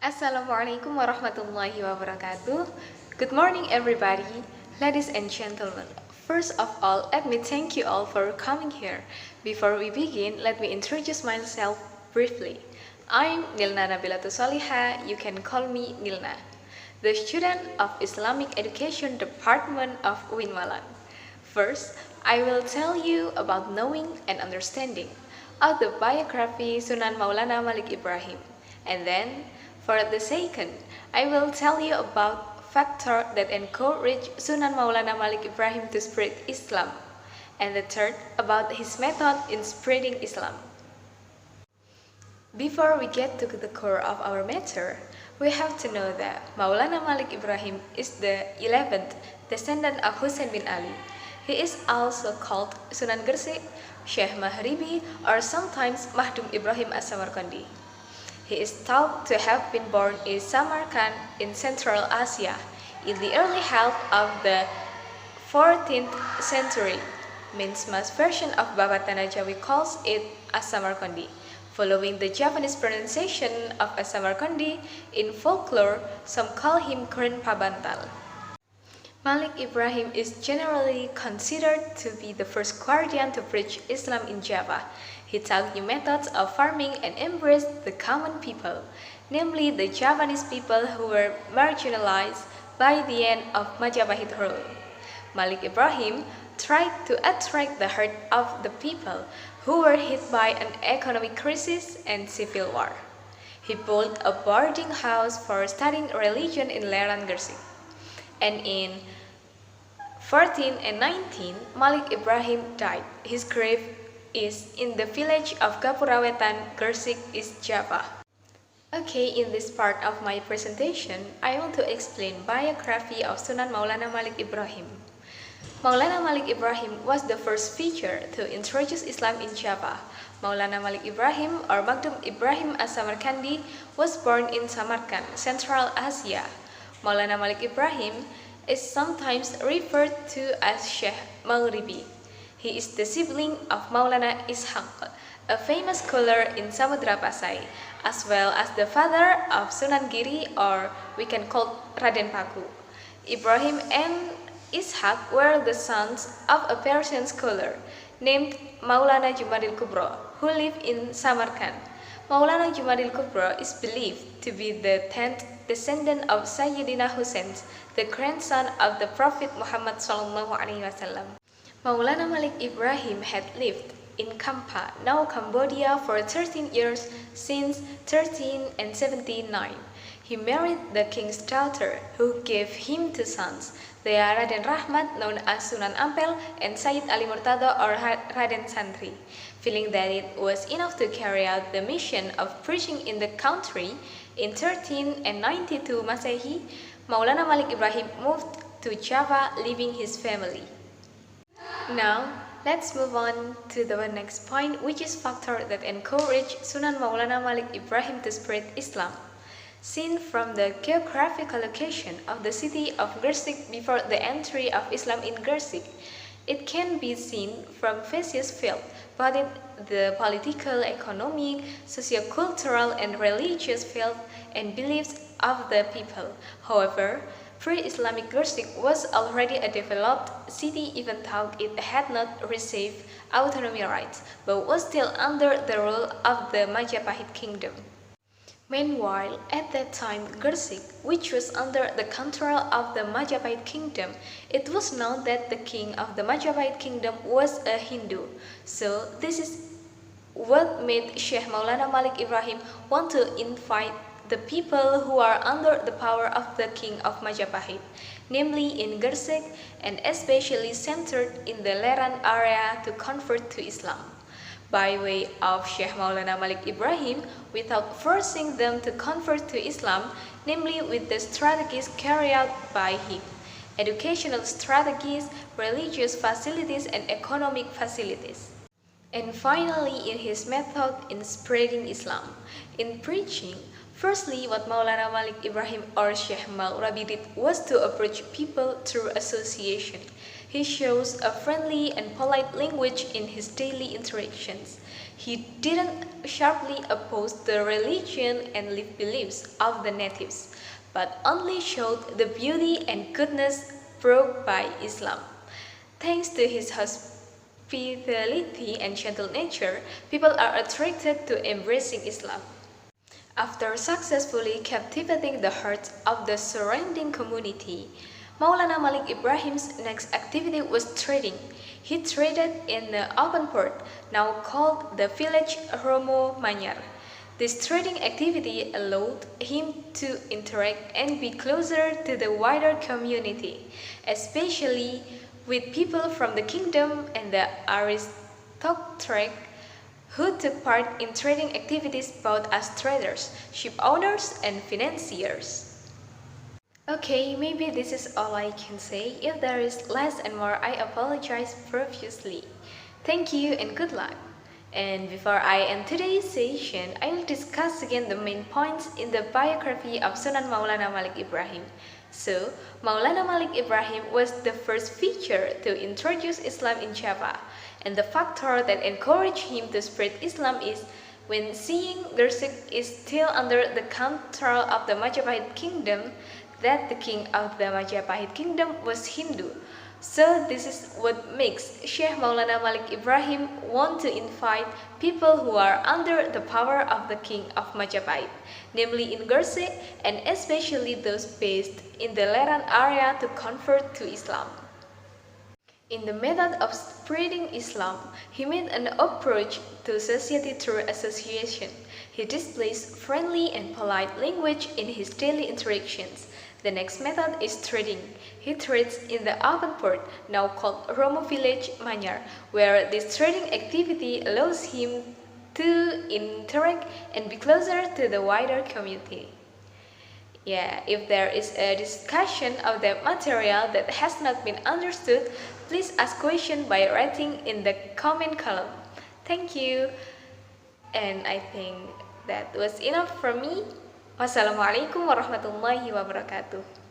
Assalamualaikum warahmatullahi wabarakatuh. Good morning, everybody, ladies and gentlemen. First of all, let me thank you all for coming here. Before we begin, let me introduce myself briefly. I'm Nilna Nabilatus. You can call me Nilna, the student of Islamic Education Department of Winmalan. First, I will tell you about knowing and understanding of the biography Sunan Maulana Malik Ibrahim. And then, for the second, I will tell you about factors that encourage Sunan Maulana Malik Ibrahim to spread Islam. And the third, about his method in spreading Islam. Before we get to the core of our matter, we have to know that Maulana Malik Ibrahim is the 11th descendant of Hussein bin Ali. He is also called Sunan Gersik, Syekh Mahribi, or sometimes Mahdum Ibrahim as-Samarkandi. He is thought to have been born in Samarkand in Central Asia in the early half of the 14th century. Minsma's version of Babatana Jawi calls it as-Samarkandi. Following the Japanese pronunciation of as-Samarkandi, in folklore, some call him Keren Pabantal. Malik Ibrahim is generally considered to be the first guardian to preach Islam in Java. He taught new methods of farming and embraced the common people, namely the Javanese people who were marginalized by the end of Majapahit rule. Malik Ibrahim tried to attract the heart of the people who were hit by an economic crisis and civil war. He built a boarding house for studying religion in Leran Gersik. And in 1419, Malik Ibrahim died. His grave is in the village of Gapurawetan, Gersik, East Java. Okay, in this part of my presentation, I want to explain biography of Sunan Maulana Malik Ibrahim. Maulana Malik Ibrahim was the first figure to introduce Islam in Java. Maulana Malik Ibrahim or Mahdum Ibrahim as-Samarkandi was born in Samarkand, Central Asia. Maulana Malik Ibrahim is sometimes referred to as Syekh Maghribi. He is the sibling of Maulana Ishaq, a famous scholar in Samudra Pasai, as well as the father of Sunan Giri, or we can call Raden Paku. Ibrahim and Ishaq were the sons of a Persian scholar named Maulana Jumadil Kubro, who lived in Samarkand. Maulana Jumadil Kubro is believed to be the 10th descendant of Sayyidina Hussein, the grandson of the Prophet Muhammad SAW. Maulana Malik Ibrahim had lived in Kampa, now Cambodia, for 13 years since 1379. He married the king's daughter, who gave him two sons. They are Raden Rahmat, known as Sunan Ampel, and Sayyid Ali Murtado or Raden Santri. Feeling that it was enough to carry out the mission of preaching in the country, in 1392 Masehi, Maulana Malik Ibrahim moved to Java, leaving his family. Now, let's move on to the next point, which is factor that encourage Sunan Maulana Malik Ibrahim to spread Islam. Seen from the geographical location of the city of Gersik before the entry of Islam in Gersik, it can be seen from various fields, but in the political, economic, socio-cultural, and religious fields and beliefs of the people. However, pre-Islamic Gersik was already a developed city even though it had not received autonomy rights, but was still under the rule of the Majapahit kingdom. Meanwhile, at that time, Gersik, which was under the control of the Majapahit kingdom, it was known that the king of the Majapahit kingdom was a Hindu. So this is what made Syekh Maulana Malik Ibrahim want to invite the people who are under the power of the king of Majapahit, namely in Gersik and especially centered in the Leran area, to convert to Islam. By way of Syekh Maulana Malik Ibrahim, without forcing them to convert to Islam, namely with the strategies carried out by him: educational strategies, religious facilities, and economic facilities. And finally, in his method in spreading Islam, in preaching, firstly, what Maulana Malik Ibrahim or Syekh Maghribi did was to approach people through association. He shows a friendly and polite language in his daily interactions. He didn't sharply oppose the religion and beliefs of the natives, but only showed the beauty and goodness brought by Islam. Thanks to his hospitality and gentle nature, people are attracted to embracing Islam. After successfully captivating the hearts of the surrounding community, Maulana Malik Ibrahim's next activity was trading. He traded in the open port, now called the village Romo Manyar. This trading activity allowed him to interact and be closer to the wider community, especially with people from the kingdom and the aristocratic who took part in trading activities both as traders, ship owners, and financiers. Okay, maybe this is all I can say. If there is less and more, I apologize profusely. Thank you and good luck. And before I end today's session, I will discuss again the main points in the biography of Sunan Maulana Malik Ibrahim. So, Maulana Malik Ibrahim was the first figure to introduce Islam in Java, and the factor that encouraged him to spread Islam is when seeing Gresik is still under the control of the Majapahit kingdom, that the king of the Majapahit kingdom was Hindu. So this is what makes Sheikh Maulana Malik Ibrahim want to invite people who are under the power of the king of Majapahit, namely in Gresik, and especially those based in the Leran area, to convert to Islam. In the method of spreading Islam, he made an approach to society through association. He displays friendly and polite language in his daily interactions. The next method is trading. He trades in the open port, now called Romo Village Manyar, where this trading activity allows him to interact and be closer to the wider community. Yeah, if there is a discussion of the material that has not been understood, please ask question by writing in the comment column. Thank you. And I think that was enough from me. Wassalamualaikum warahmatullahi wabarakatuh.